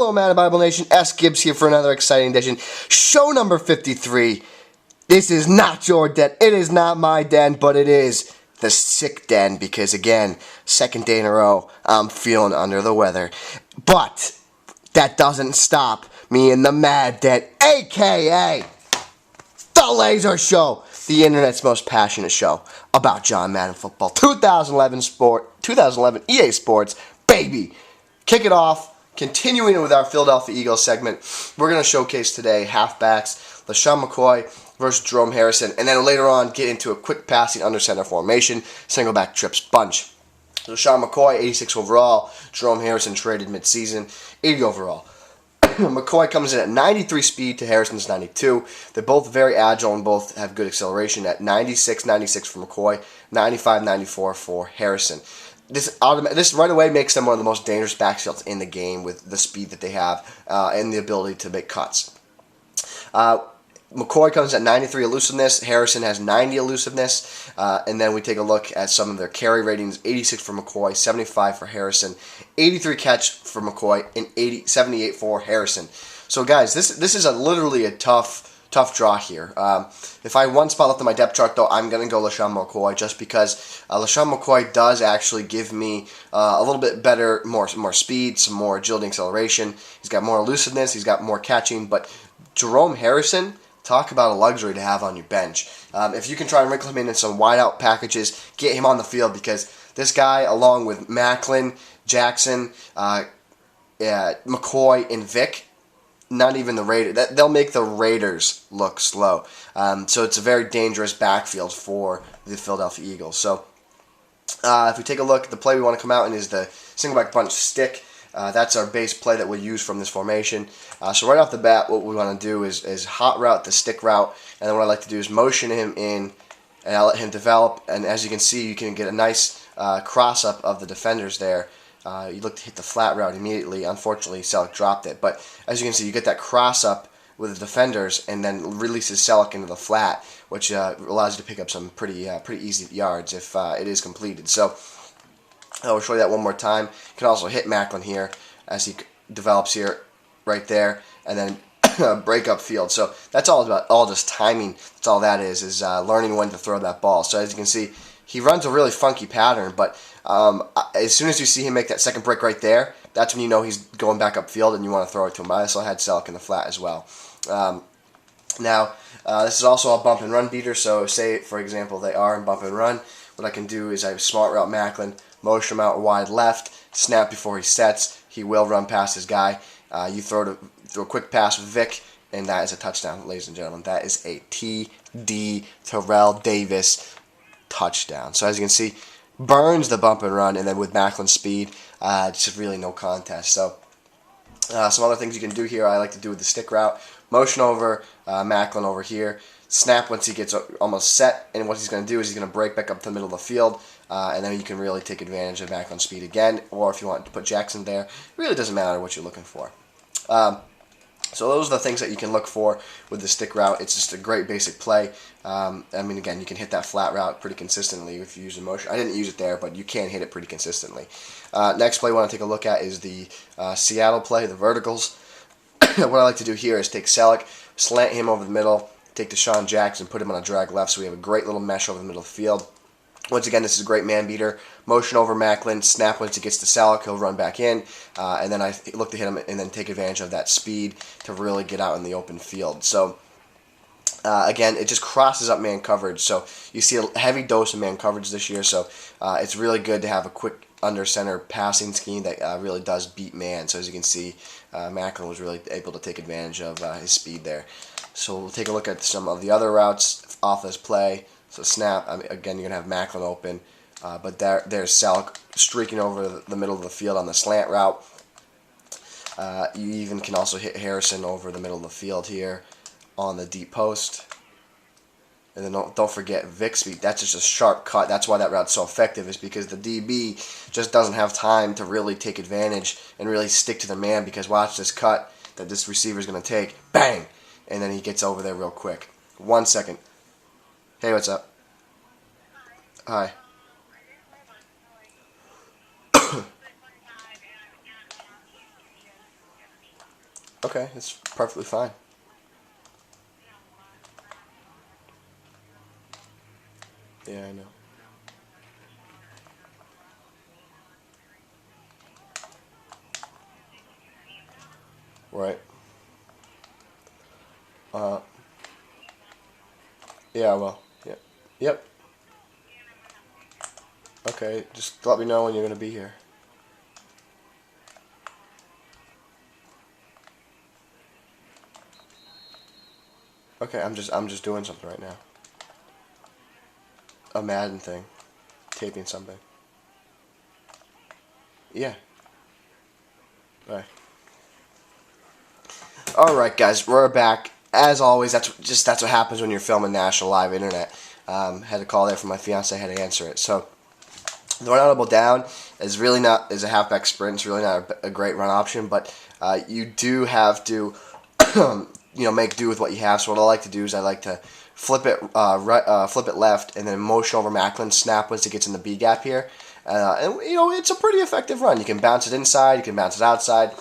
Hello, Madden Bible Nation. Sgibs here for another exciting edition. Show number 53. This is not your den. It is not my den, but it is the sick den because, again, second day in a row, I'm feeling under the weather. But that doesn't stop me in the Mad Den, a.k.a. The Laser Show, the internet's most passionate show about John Madden football. 2011 EA Sports, baby. Kick it off. Continuing with our Philadelphia Eagles segment, we're going to showcase today halfbacks, LeSean McCoy versus Jerome Harrison, and then later on get into a quick passing undercenter formation, Singleback Bunch. LeSean McCoy, 86 overall. Jerome Harrison traded midseason, 80 overall. McCoy comes in at 93 speed to Harrison's 92. They're both very agile and both have good acceleration at 96 for McCoy, 95-94 for Harrison. This right away makes them one of the most dangerous backfields in the game with the speed that they have and the ability to make cuts. McCoy comes at 93 elusiveness. Harrison has 90 elusiveness. And then we take a look at some of their carry ratings. 86 for McCoy, 75 for Harrison, 83 catch for McCoy, and 78 for Harrison. So, guys, this is literally a tough draw here. If I had one spot left on my depth chart, though, I'm going to go LeSean McCoy just because LeSean McCoy does actually give me a little bit better, more speed, some more agility and acceleration. He's got more elusiveness. He's got more catching. But Jerome Harrison, talk about a luxury to have on your bench. If you can try and wrinkle him in some wideout packages, get him on the field because this guy, along with Macklin, Jackson, McCoy, and Vic, not even the Raiders. They'll make the Raiders look slow. So it's a very dangerous backfield for the Philadelphia Eagles. So if we take a look, the play we want to come out in is the Singleback Bunch stick. That's our base play that we'll use from this formation. So right off the bat, what we want to do is hot route the stick route. And then what I like to do is motion him in, and I'll let him develop. And as you can see, you can get a nice cross-up of the defenders there. You look to hit the flat route immediately. Unfortunately, Selleck dropped it. But as you can see, you get that cross-up with the defenders and then releases Selleck into the flat, which allows you to pick up some pretty easy yards if it is completed. So I'll show you that one more time. You can also hit Macklin here as he develops here, right there, and then break up field. So that's all just timing. That's all that is learning when to throw that ball. So as you can see, he runs a really funky pattern, but as soon as you see him make that second break right there, that's when you know he's going back upfield and you want to throw it to him. I also had Selleck in the flat as well. Now, this is also a bump and run beater, so say, for example, they are in bump and run. What I can do is I smart route Macklin, motion him out wide left, snap before he sets. He will run past his guy. You throw a quick pass with Vic, and that is a touchdown, ladies and gentlemen. That is a T.D. Terrell Davis touchdown. So as you can see, burns the bump and run, and then with Macklin's speed, it's just really no contest. So some other things you can do here, I like to do with the stick route. Motion over Macklin over here. Snap once he gets almost set, and what he's going to do is he's going to break back up to the middle of the field, and then you can really take advantage of Macklin's speed again, or if you want to put Jackson there, it really doesn't matter what you're looking for. So those are the things that you can look for with the stick route. It's just a great basic play. I mean, again, you can hit that flat route pretty consistently if you use the motion. I didn't use it there, but you can hit it pretty consistently. Next play we want to take a look at is the Seattle play, the verticals. What I like to do here is take Selleck, slant him over the middle, take DeSean Jackson, put him on a drag left, so we have a great little mesh over the middle of the field. Once again, this is a great man beater. Motion over Macklin, snap once he gets to Selleck, he'll run back in, and then I look to hit him and then take advantage of that speed to really get out in the open field. So again, it just crosses up man coverage. So you see a heavy dose of man coverage this year. So it's really good to have a quick under center passing scheme that really does beat man. So as you can see, Macklin was really able to take advantage of his speed there. So we'll take a look at some of the other routes off this play. So snap, again, you're going to have Macklin open, but there's Selleck streaking over the middle of the field on the slant route. You even can also hit Harrison over the middle of the field here on the deep post. And then don't forget Vic's speed. That's just a sharp cut. That's why that route's so effective, is because the DB just doesn't have time to really take advantage and really stick to the man, because watch this cut that this receiver's going to take. Bang! And then he gets over there real quick. 1 second. Hey, what's up? Hi. Okay, it's perfectly fine. Yeah, I know. Right. Uh, yeah, well, yeah. Yep. Okay, just let me know when you're gonna be here. Okay, I'm just doing something right now. A Madden thing, taping something. Yeah. Bye. All right, guys, we're back. As always, that's what happens when you're filming national live internet. Had a call there from my fiance. Had to answer it. So the run audible down is a halfback sprint. It's really not a great run option, but you do have to make do with what you have. So what I like to do is I like to flip it flip it left, and then motion over Macklin, snap once it gets in the B gap here, and it's a pretty effective run. You can bounce it inside, you can bounce it outside.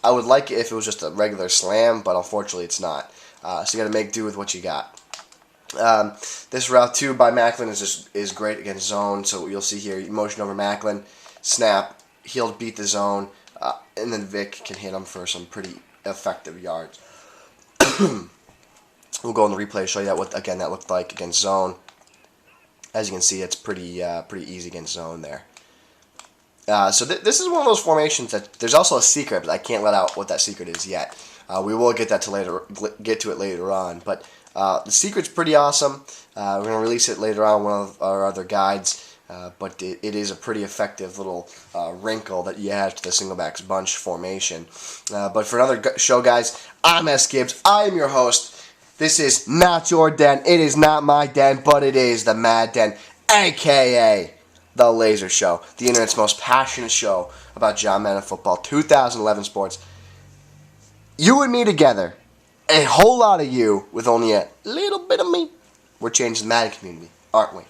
I would like it if it was just a regular slam, but unfortunately it's not. So you got to make do with what you got. This route 2 by Macklin is great against zone. So you'll see here, motion over Macklin, snap, he'll beat the zone, and then Vic can hit him for some pretty effective yards. We'll go in the replay to show you what that looked like against zone. As you can see, it's pretty easy against zone there. So this is one of those formations that there's also a secret, but I can't let out what that secret is yet. We will get to it later on, but the secret's pretty awesome. We're going to release it later on in one of our other guides, but it is a pretty effective little wrinkle that you add to the Singleback Bunch formation. But for another show, guys, I'm Sgibs. I am your host. This is not your den. It is not my den, but it is the Mad Den, a.k.a. The Laser Show, the internet's most passionate show about John Madden football, 2011 sports. You and me together, a whole lot of you with only a little bit of me. We're changing the Madden community, aren't we?